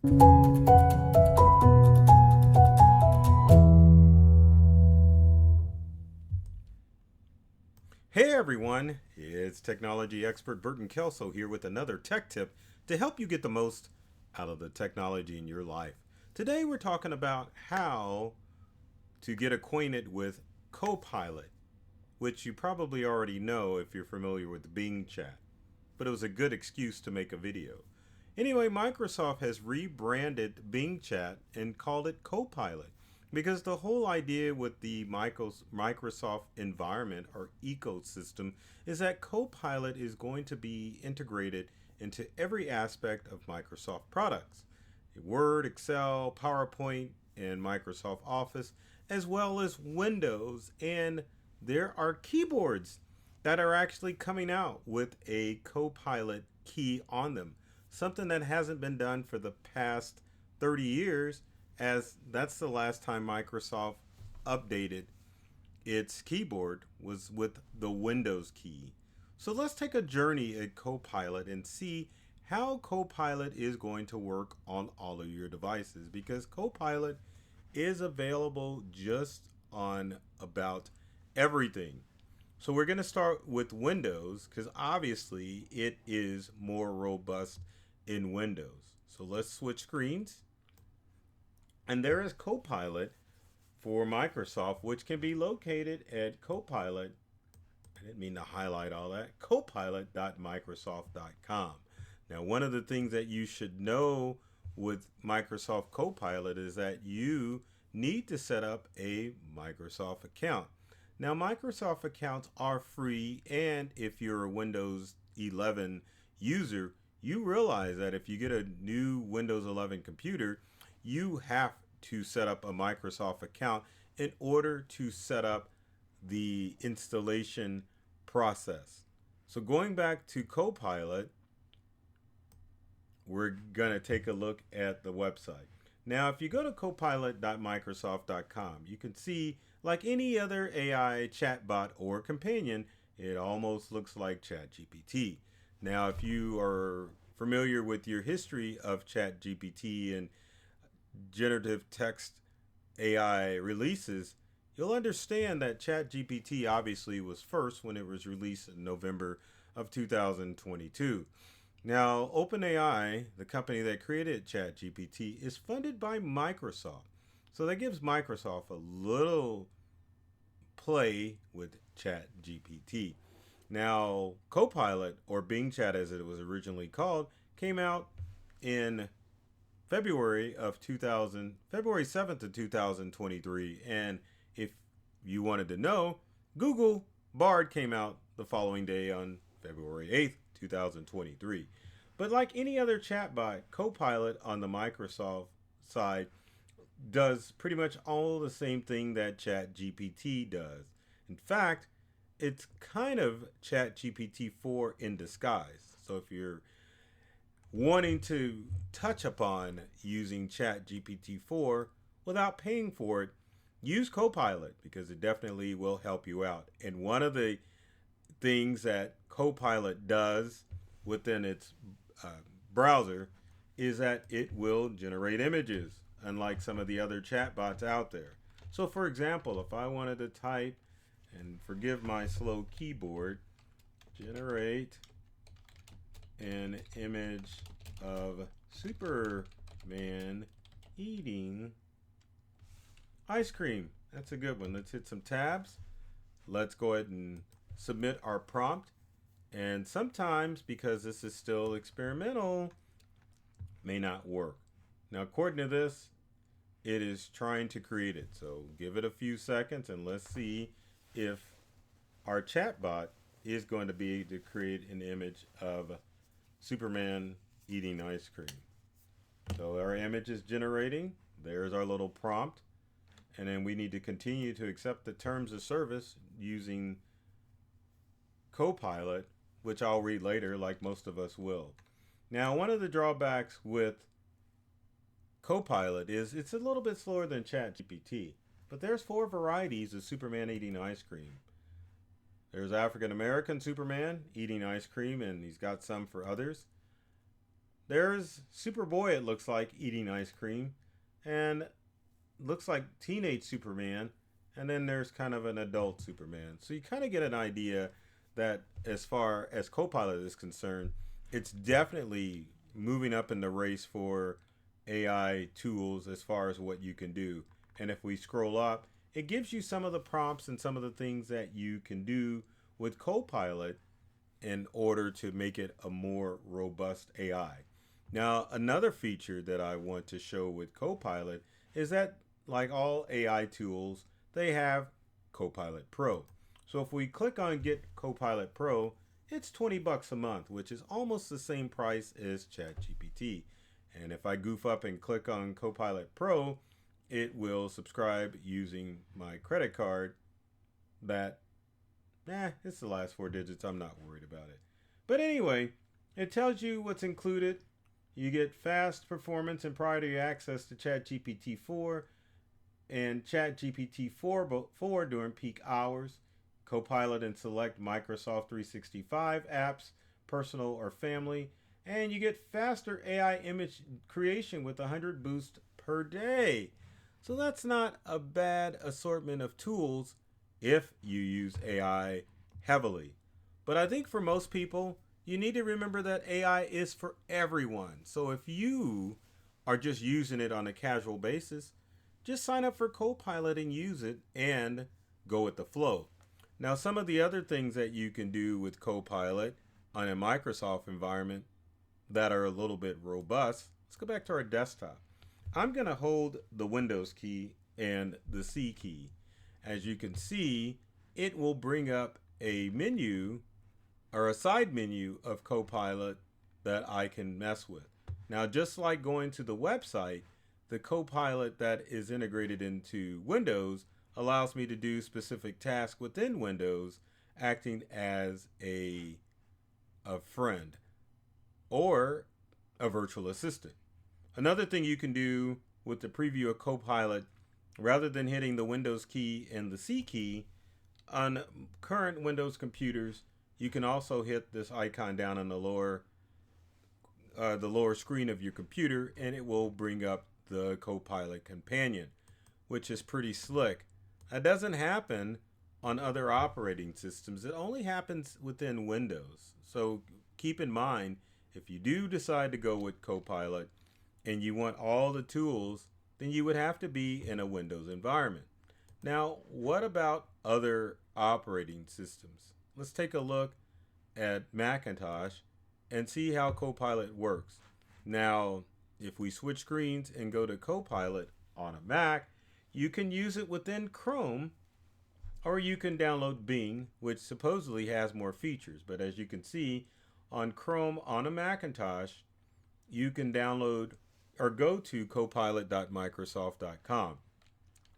Hey everyone, it's technology expert Burton Kelso here with another tech tip to help you get the most out of the technology in your life. Today we're talking about how to get acquainted with Copilot, which you probably already know if you're familiar with Bing Chat, but it was a good excuse to make a video. Anyway, Microsoft has rebranded Bing Chat and called it Copilot because the whole idea with the Microsoft environment or ecosystem is that Copilot is going to be integrated into every aspect of Microsoft products. Word, Excel, PowerPoint, and Microsoft Office, as well as Windows. And there are keyboards that are actually coming out with a Copilot key on them. Something that hasn't been done for the past 30 years, as that's the last time Microsoft updated its keyboard was with the Windows key. So let's take a journey at Copilot and see how Copilot is going to work on all of your devices, because Copilot is available just on about everything. So we're going to start with Windows because obviously it is more robust in Windows. So let's switch screens. And there is Copilot for Microsoft, which can be located at Copilot. I didn't mean to highlight all that. Copilot.microsoft.com. Now, one of the things that you should know with Microsoft Copilot is that you need to set up a Microsoft account. Now, Microsoft accounts are free, and if you're a Windows 11 user, you realize that if you get a new Windows 11 computer, you have to set up a Microsoft account in order to set up the installation process. So going back to Copilot, we're going to take a look at the website. Now, if you go to copilot.microsoft.com, you can see, like any other AI chatbot or companion, it almost looks like ChatGPT. Now, if you are familiar with your history of ChatGPT and generative text AI releases, you'll understand that ChatGPT obviously was first when it was released in November of 2022. Now, OpenAI, the company that created ChatGPT, is funded by Microsoft. So that gives Microsoft a little play with ChatGPT. Now, Copilot, or Bing Chat as it was originally called, came out in February 7th of 2023. And if you wanted to know, Google Bard came out the following day on February 8th, 2023. But like any other chatbot, Copilot on the Microsoft side does pretty much all the same thing that ChatGPT does. In fact, it's kind of ChatGPT 4 in disguise. So if you're wanting to touch upon using ChatGPT 4 without paying for it, use Copilot because it definitely will help you out. And one of the things that Copilot does within its browser is that it will generate images, unlike some of the other chatbots out there. So for example, if I wanted to type, and forgive my slow keyboard, generate an image of Superman eating ice cream. That's a good one. Let's hit some tabs. Let's go ahead and submit our prompt. And sometimes, because this is still experimental, may not work. Now, according to this, it is trying to create it. So give it a few seconds and let's see if our chatbot is going to be able to create an image of Superman eating ice cream. So our image is generating. There's our little prompt. And then we need to continue to accept the terms of service using Copilot, which I'll read later, like most of us will. Now, one of the drawbacks with Copilot is it's a little bit slower than ChatGPT, but there's 4 varieties of Superman eating ice cream. There's African American Superman eating ice cream, and he's got some for others. There's Superboy, it looks like, eating ice cream, and looks like teenage Superman, and then there's kind of an adult Superman. So you kind of get an idea that as far as Copilot is concerned, it's definitely moving up in the race for AI tools as far as what you can do. And if we scroll up, it gives you some of the prompts and some of the things that you can do with Copilot in order to make it a more robust AI. Now, another feature that I want to show with Copilot is that, like all AI tools, they have Copilot Pro. So if we click on Get Copilot Pro, it's 20 bucks a month, which is almost the same price as ChatGPT. And if I goof up and click on Copilot Pro, it will subscribe using my credit card that, it's the last four digits. I'm not worried about it. But anyway, it tells you what's included. You get fast performance and priority access to ChatGPT 4 and ChatGPT 4 during peak hours, Copilot and select Microsoft 365 apps, personal or family, and you get faster AI image creation with 100 boosts per day. So that's not a bad assortment of tools if you use AI heavily. But I think for most people, you need to remember that AI is for everyone. So if you are just using it on a casual basis, just sign up for Copilot and use it and go with the flow. Now, some of the other things that you can do with Copilot on a Microsoft environment that are a little bit robust, let's go back to our desktop. I'm going to hold the Windows key and the C key. As you can see, it will bring up a menu or a side menu of Copilot that I can mess with. Now, just like going to the website, the Copilot that is integrated into Windows allows me to do specific tasks within Windows, acting as a friend or a virtual assistant. Another thing you can do with the preview of Copilot, rather than hitting the Windows key and the C key, on current Windows computers, you can also hit this icon down on the lower screen of your computer, and it will bring up the Copilot companion, which is pretty slick. That doesn't happen on other operating systems. It only happens within Windows. So keep in mind, if you do decide to go with Copilot and you want all the tools, then you would have to be in a Windows environment. Now, what about other operating systems? Let's take a look at Macintosh and see how Copilot works. Now, if we switch screens and go to Copilot on a Mac, you can use it within Chrome, or you can download Bing, which supposedly has more features. But as you can see, on Chrome on a Macintosh, you can download or go to copilot.microsoft.com.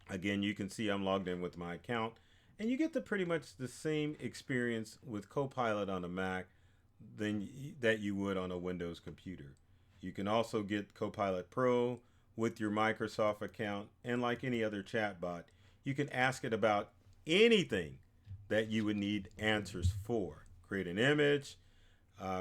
Again, you can see I'm logged in with my account, and you get pretty much the same experience with Copilot on a Mac that you would on a Windows computer. You can also get Copilot Pro with your Microsoft account, and like any other chatbot, you can ask it about anything that you would need answers for. Create an image.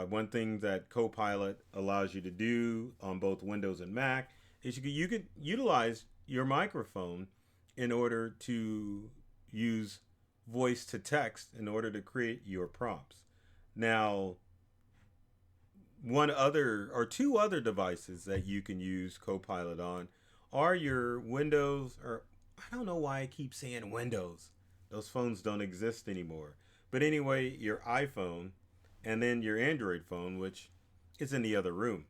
One thing that Copilot allows you to do on both Windows and Mac is you can utilize your microphone in order to use voice to text in order to create your prompts. Now, two other devices that you can use Copilot on are your Windows, or I don't know why I keep saying Windows. Those phones don't exist anymore. But anyway, your iPhone, and then your Android phone, which is in the other room.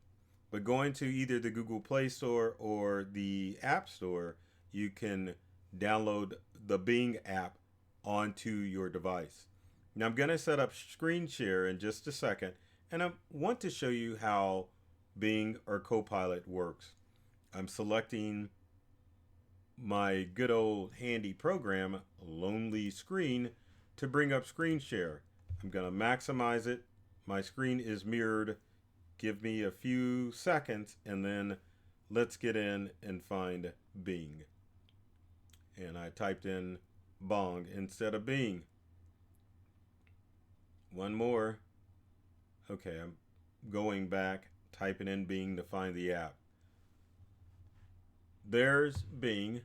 But going to either the Google Play Store or the App Store, you can download the Bing app onto your device. Now I'm going to set up screen share in just a second, and I want to show you how Bing or Copilot works. I'm selecting my good old handy program, Lonely Screen, to bring up screen share. I'm going to maximize it. My screen is mirrored. Give me a few seconds, and then let's get in and find Bing. And I typed in Bong instead of Bing. One more. Okay, I'm going back typing in Bing to find the app. There's Bing,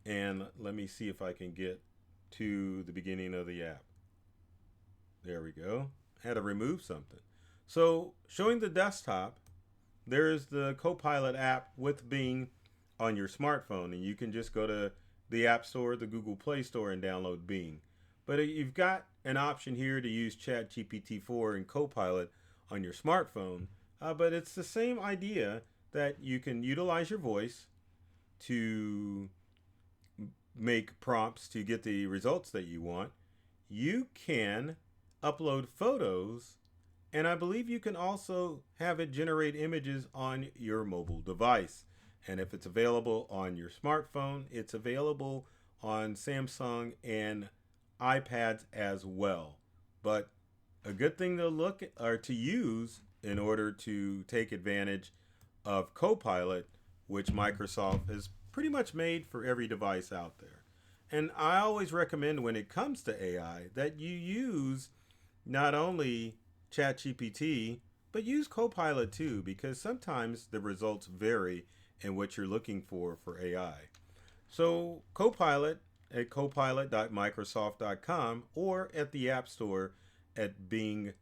and let me see if I can get to the beginning of the app. There we go. I had to remove something. So showing the desktop, there's the Copilot app with Bing on your smartphone, and you can just go to the App Store, the Google Play Store, and download Bing. But you've got an option here to use ChatGPT 4 and Copilot on your smartphone, but it's the same idea that you can utilize your voice to make prompts to get the results that you want. You can upload photos, and I believe you can also have it generate images on your mobile device. And if it's available on your smartphone, it's available on Samsung and iPads as well. But a good thing to look at, or to use in order to take advantage of Copilot, which Microsoft has pretty much made for every device out there. And I always recommend when it comes to AI that you use not only ChatGPT, but use Copilot too, because sometimes the results vary in what you're looking for AI. So Copilot at copilot.microsoft.com or at the App Store at Bing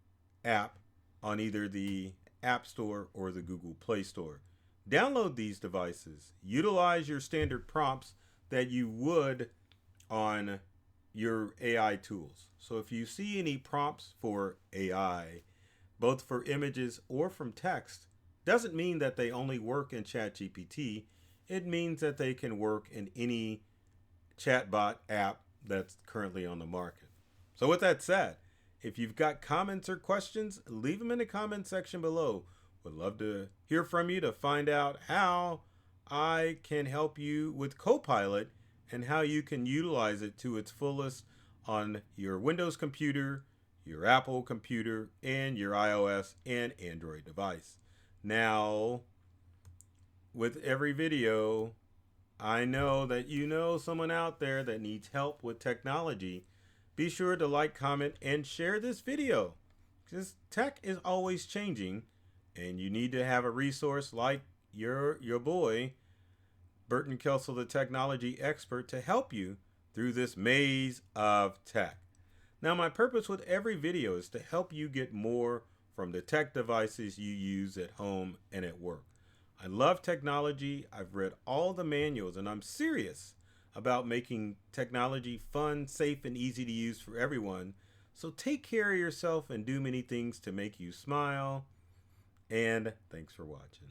app on either the App Store or the Google Play Store. Download these devices. Utilize your standard prompts that you would on your AI tools. So if you see any prompts for AI, both for images or from text, doesn't mean that they only work in ChatGPT. It means that they can work in any chatbot app that's currently on the market. So with that said, if you've got comments or questions, leave them in the comment section below. Would love to hear from you to find out how I can help you with Copilot and how you can utilize it to its fullest on your Windows computer, your Apple computer, and your iOS and Android device. Now, with every video, I know that you know someone out there that needs help with technology. Be sure to like, comment, and share this video, because tech is always changing, and you need to have a resource like your boy, Burton Kelso, the technology expert, to help you through this maze of tech. Now, my purpose with every video is to help you get more from the tech devices you use at home and at work. I love technology. I've read all the manuals, and I'm serious about making technology fun, safe, and easy to use for everyone. So take care of yourself and do many things to make you smile. And thanks for watching.